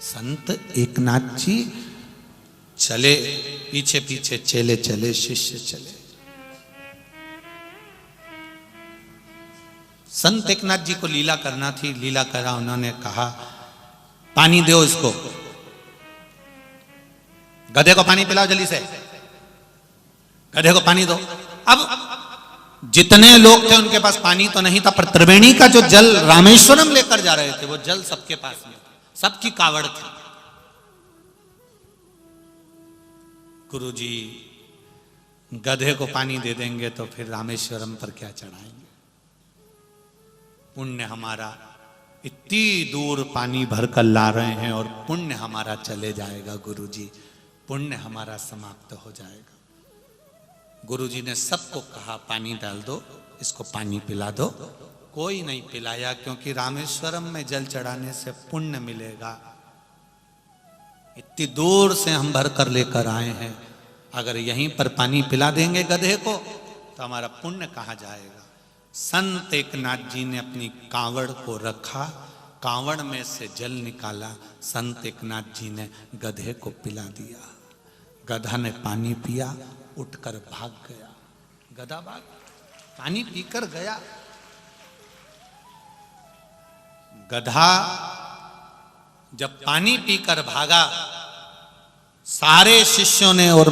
संत एकनाथ जी चले, पीछे पीछे चेले चले, शिष्य चले। संत एकनाथ जी को लीला करना थी, लीला करा। उन्होंने कहा पानी दो इसको, गधे को पानी पिलाओ जल्दी से, गधे को पानी दो। अब जितने लोग थे उनके पास पानी तो नहीं था, पर त्रिवेणी का जो जल रामेश्वरम लेकर जा रहे थे वो जल सबके पास में था, सबकी कावड़ थी। गुरुजी गधे को पानी दे देंगे तो फिर रामेश्वरम पर क्या चढ़ाएंगे? पुण्य हमारा, इतनी दूर पानी भरकर ला रहे हैं और पुण्य हमारा चले जाएगा गुरुजी, पुण्य हमारा समाप्त हो जाएगा। गुरुजी ने सबको कहा पानी डाल दो, इसको पानी पिला दो। कोई नहीं पिलाया, क्योंकि रामेश्वरम में जल चढ़ाने से पुण्य मिलेगा। इतनी दूर से हम भर कर लेकर आए हैं, अगर यहीं पर पानी पिला देंगे गधे को तो हमारा पुण्य कहाँ जाएगा? संत एकनाथ जी ने अपनी कांवड़ को रखा, कांवड़ में से जल निकाला, संत एकनाथ जी ने गधे को पिला दिया। गधा ने पानी पिया, उठकर भाग गया। गधा भाग, पानी पीकर गया। गधा जब पानी पीकर भागा, सारे शिष्यों ने और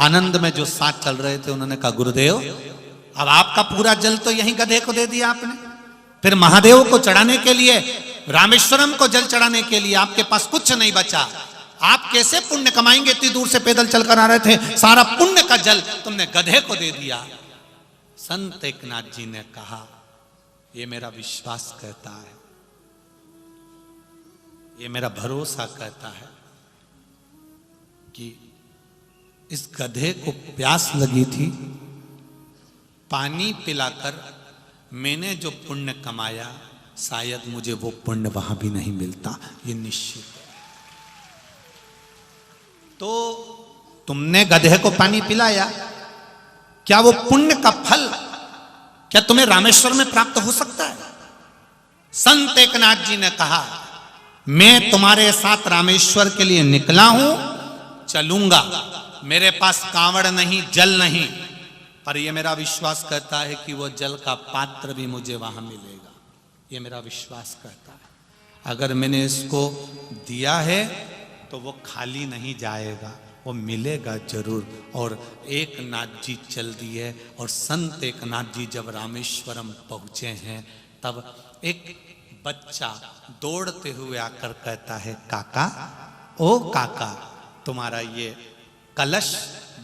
आनंद में जो साथ चल रहे थे उन्होंने कहा गुरुदेव अब आपका पूरा जल तो यहीं गधे को दे दिया आपने, फिर महादेव को चढ़ाने के लिए, रामेश्वरम को जल चढ़ाने के लिए आपके पास कुछ नहीं बचा। आप कैसे पुण्य कमाएंगे? इतनी दूर से पैदल चलकर आ रहे थे, सारा पुण्य का जल तुमने गधे को दे दिया। संत एकनाथ जी ने कहा ये मेरा विश्वास कहता है, ये मेरा भरोसा कहता है कि इस गधे को प्यास लगी थी, पानी पिलाकर मैंने जो पुण्य कमाया शायद मुझे वो पुण्य वहां भी नहीं मिलता, ये निश्चित है। तो तुमने गधे को पानी पिलाया, क्या वो पुण्य का फल क्या तुम्हें रामेश्वर में प्राप्त हो सकता है? संत एकनाथ जी ने कहा मैं तुम्हारे साथ रामेश्वर के लिए निकला हूं, चलूंगा। मेरे पास कांवड़ नहीं, जल नहीं, पर यह मेरा विश्वास कहता है कि वो जल का पात्र भी मुझे वहां मिलेगा। ये मेरा विश्वास कहता है अगर मैंने इसको दिया है तो वो खाली नहीं जाएगा, वो मिलेगा जरूर। और एकनाथ जी चल दिए, और संत एकनाथ जी जब रामेश्वरम पहुंचे हैं तब एक बच्चा दौड़ते हुए आकर कहता है काका, ओ काका, तुम्हारा ये कलश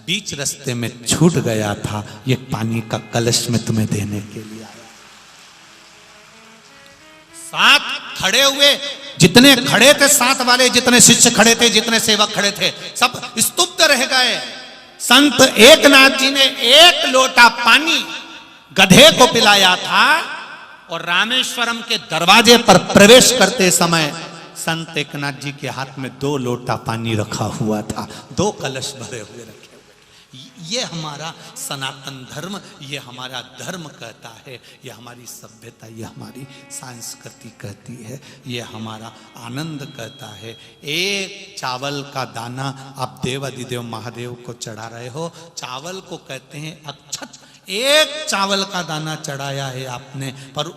बीच रास्ते में छूट गया था, ये पानी का कलश में तुम्हें देने के लिए आया। साथ खड़े हुए जितने खड़े थे, साथ वाले जितने शिष्य खड़े थे, जितने सेवक खड़े थे, सब स्तुप्त रह गए। संत एकनाथ जी ने एक लोटा पानी गधे को पिलाया था, और रामेश्वरम के दरवाजे पर प्रवेश करते समय संत एकनाथ जी के हाथ में 2 लोटा पानी रखा हुआ था, 2 कलश भरे हुए रखे हुए। ये हमारा सनातन धर्म, ये हमारा धर्म कहता है, ये हमारी सभ्यता, ये हमारी संस्कृति कहती है, ये हमारा आनंद कहता है। एक चावल का दाना आप देवाधिदेव महादेव को चढ़ा रहे हो, चावल को कहते हैं अक्षत। एक चावल का दाना चढ़ाया है आपने, पर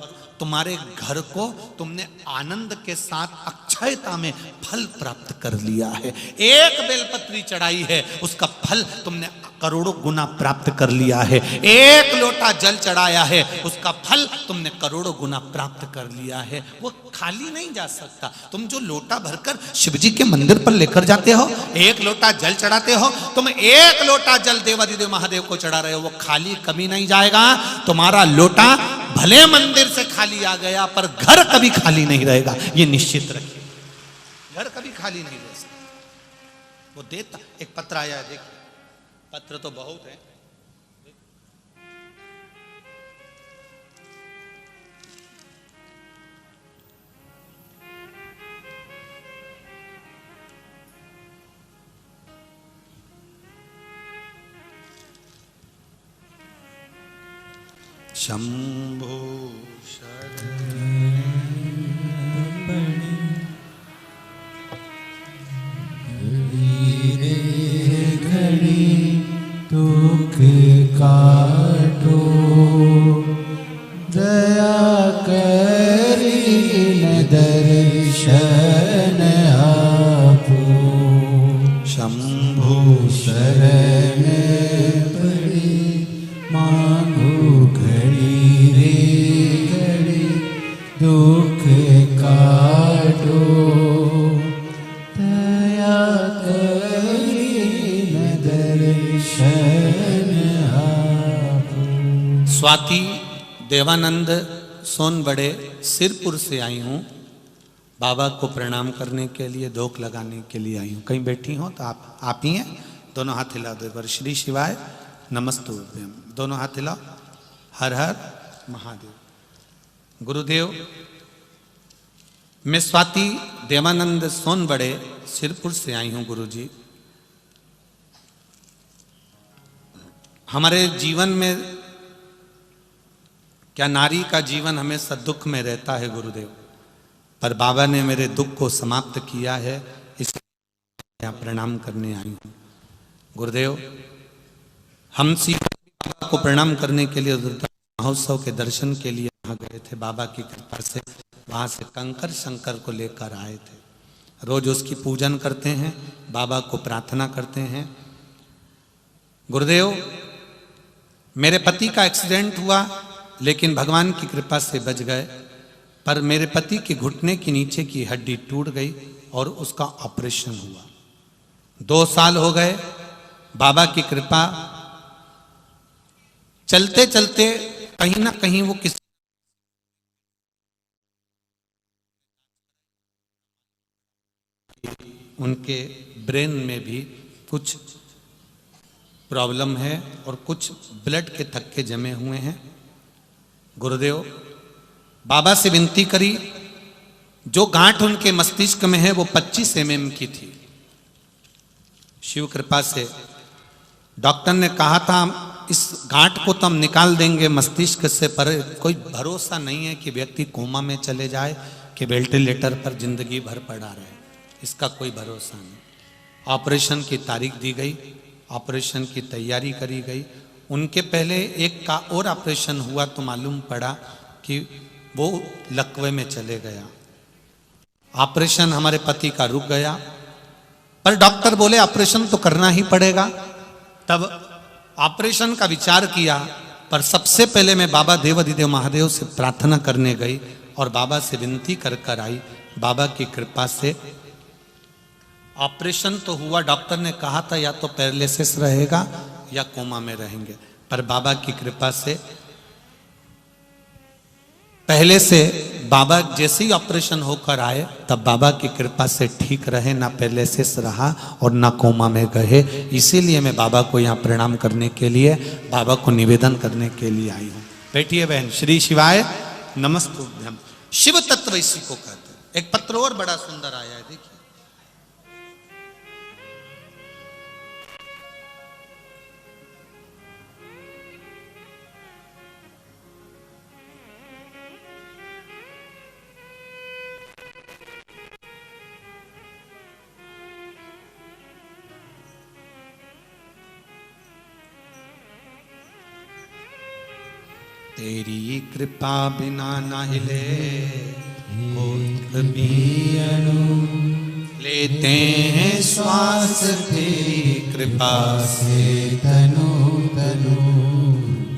तुम्हारे घर को तुमने आनंद के साथ अक्षयता में फल प्राप्त कर लिया है। एक बेलपत्री चढ़ाई है, उसका फल तुमने करोड़ों गुना प्राप्त कर लिया है। एक लोटा जल चढ़ाया है, उसका फल तुमने करोड़ों गुना प्राप्त कर लिया है। वो खाली नहीं जा सकता। तुम जो लोटा भरकर शिवजी के मंदिर पर लेकर जाते हो, एक लोटा जल चढ़ाते हो, तुम एक लोटा जल देवाधिदेव महादेव को चढ़ा रहे हो, वो खाली कभी नहीं जाएगा। तुम्हारा लोटा भले मंदिर से खाली आ गया, पर घर कभी खाली नहीं रहेगा, ये निश्चित रखिए। घर कभी खाली नहीं रह सकता। वो देता, एक पत्र आया है, देखिए, पत्र तो बहुत है। शंभो शरण स्वाति देवानंद सोनबड़े सिरपुर से आई हूँ, बाबा को प्रणाम करने के लिए, धोख लगाने के लिए आई हूँ। कहीं बैठी हो तो आप ही हैं, दोनों हाथ हिला दो एक बार। श्री शिवाय नमस्तुभ्यम, दोनों हाथ हिलाओ। हर हर महादेव। गुरुदेव, मैं स्वाति देवानंद सोनबड़े सिरपुर से आई हूँ। गुरुजी, हमारे जीवन में क्या नारी का जीवन हमेशा दुख में रहता है गुरुदेव, पर बाबा ने मेरे दुख को समाप्त किया है, इसलिए यहाँ प्रणाम करने आई हूँ। गुरुदेव, हम बाबा को प्रणाम करने के लिए महोत्सव के दर्शन के लिए वहाँ गए थे। बाबा की कृपा से वहाँ से कंकर शंकर को लेकर आए थे। रोज उसकी पूजन करते हैं, बाबा को प्रार्थना करते हैं। गुरुदेव, मेरे पति का एक्सीडेंट हुआ, लेकिन भगवान की कृपा से बच गए, पर मेरे पति के घुटने के नीचे की हड्डी टूट गई और उसका ऑपरेशन हुआ। 2 साल हो गए, बाबा की कृपा, चलते चलते कहीं ना कहीं वो किसी उनके ब्रेन में भी कुछ प्रॉब्लम है और कुछ ब्लड के थक्के जमे हुए हैं। गुरुदेव, बाबा से विनती करी, जो गांठ उनके मस्तिष्क में है वो 25 mm की थी। शिव कृपा से डॉक्टर ने कहा था इस गांठ को तो हम निकाल देंगे मस्तिष्क से, पर कोई भरोसा नहीं है कि व्यक्ति कोमा में चले जाए कि वेंटिलेटर पर जिंदगी भर पड़ा रहे, इसका कोई भरोसा नहीं। ऑपरेशन की तारीख दी गई, ऑपरेशन की तैयारी करी गई। उनके पहले एक का और ऑपरेशन हुआ तो मालूम पड़ा कि वो लकवे में चले गया। ऑपरेशन हमारे पति का रुक गया, पर डॉक्टर बोले ऑपरेशन तो करना ही पड़ेगा। तब ऑपरेशन का विचार किया, पर सबसे पहले मैं बाबा देवाधिदेव महादेव से प्रार्थना करने गई और बाबा से विनती कर कर आई। बाबा की कृपा से ऑपरेशन तो हुआ। डॉक्टर ने कहा था या तो पैरालिसिस रहेगा या कोमा में रहेंगे, पर बाबा की कृपा से पहले से बाबा जैसे ही ऑपरेशन होकर आए तब बाबा की कृपा से ठीक रहे, ना पैरालिसिस रहा और ना कोमा में गए। इसीलिए मैं बाबा को यहाँ प्रणाम करने के लिए, बाबा को निवेदन करने के लिए आई हूँ। बैठिए बहन। श्री शिवाय नमस्तुभ्यम। शिव तत्व इसी को कहते हैं। एक पत्र और बड़ा सुंदर आया है, देखिए। तेरी कृपा बिना ना हिले लेते हैं श्वास, तेरी कृपा से तनु तनु।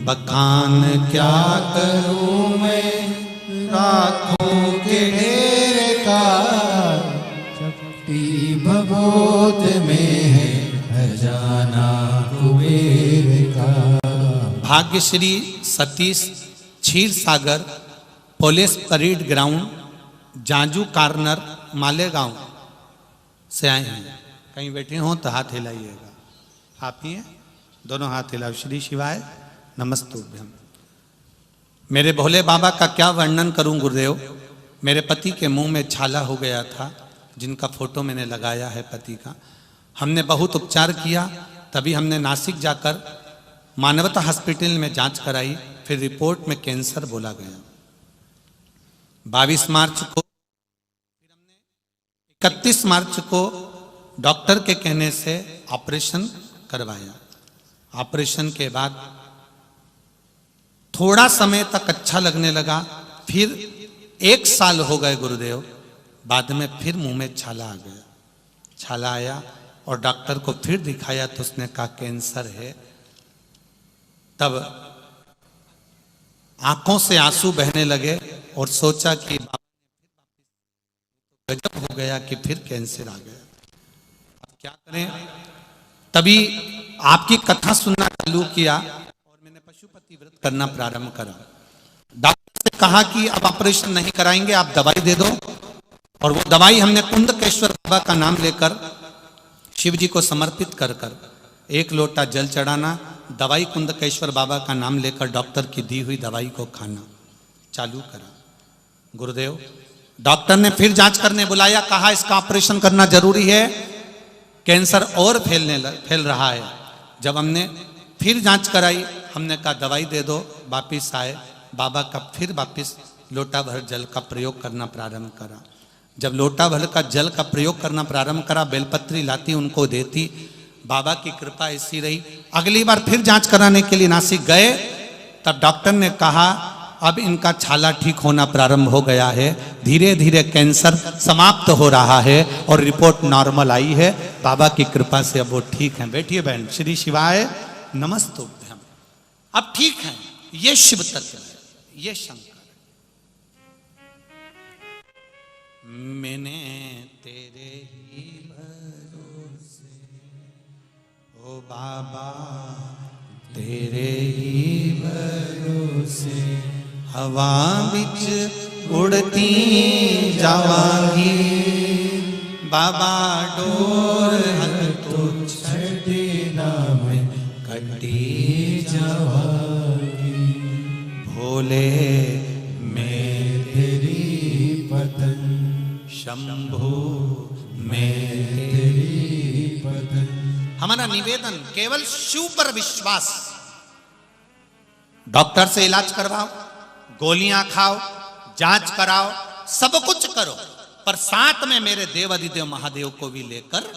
बखान क्या करूं मैं राखों के ढेर का, चपटी भगोत में है खजाना कुबेर का। Bhagyashree Satish Ksheer Sagar police parade ground, Janju corner, Malegaon से आए हैं। कहीं बैठे हो तो हाथ हिलाइएगा। आप ही हैं, दोनों हाथ हिलाओ। श्री शिवाय नमस्तुभ्यम। मेरे भोले बाबा का क्या वर्णन करूं गुरुदेव। मेरे पति के मुंह में छाला हो गया था, जिनका फोटो मैंने लगाया है पति का। हमने बहुत उपचार किया, तभी हमने नासिक जाकर मानवता हॉस्पिटल में जांच कराई, फिर रिपोर्ट में कैंसर बोला गया। 22 मार्च को, 31 मार्च को डॉक्टर के कहने से ऑपरेशन करवाया। ऑपरेशन के बाद थोड़ा समय तक अच्छा लगने लगा, फिर 1 साल हो गए गुरुदेव, बाद में फिर मुंह में छाला आ गया। छाला आया और डॉक्टर को फिर दिखाया तो उसने कहा कैंसर है। तब आंखों से आंसू बहने लगे और सोचा कि गजब हो गया कि फिर कैंसर आ गया, अब क्या करें। तभी आपकी कथा सुनना चालू किया और मैंने पशुपति व्रत करना प्रारंभ करा। डॉक्टर से कहा कि अब ऑपरेशन नहीं कराएंगे, आप दवाई दे दो। और वो दवाई हमने कुंदकेश्वर बाबा का नाम लेकर शिव जी को समर्पित कर कर 1 लोटा जल चढ़ाना, दवाई कुंदकेश्वर बाबा का नाम लेकर डॉक्टर की दी हुई दवाई को खाना चालू करा। गुरुदेव, डॉक्टर ने फिर जांच करने बुलाया, कहा इसका ऑपरेशन करना जरूरी है, कैंसर और फैल रहा है। जब हमने फिर जांच कराई, हमने कहा दवाई दे दो, वापिस आए, बाबा का फिर वापिस लोटा भर जल का प्रयोग करना प्रारंभ करा। जब लोटा भर का जल का प्रयोग करना प्रारंभ करा, बेलपत्री लाती उनको देती, बाबा की कृपा ऐसी रही। अगली बार फिर जांच कराने के लिए नासिक गए, तब डॉक्टर ने कहा अब इनका छाला ठीक होना प्रारंभ हो गया है, धीरे धीरे कैंसर समाप्त हो रहा है और रिपोर्ट नॉर्मल आई है, बाबा की कृपा से अब वो ठीक हैं। बैठिए बहन, श्री शिवाय नमस्तुभ्यम। अब ठीक है, ये शिव तत्व है, ये शंकर। मैंने तेरे ही भरोसे, ओ बाबा तेरे ही भरोसे, हवा बिच उड़ती जावांगी, बाबा डोर हल तो छड़े ना मैं कटी जावांगी, भोले मैं तेरी पतन, शंभु मैं तेरी पतन। हमारा निवेदन केवल शिव पर विश्वास। डॉक्टर से इलाज करवाओ, गोलियां खाओ, जांच कराओ, सब कुछ करो, पर साथ में मेरे देव अधिदेव महादेव को भी लेकर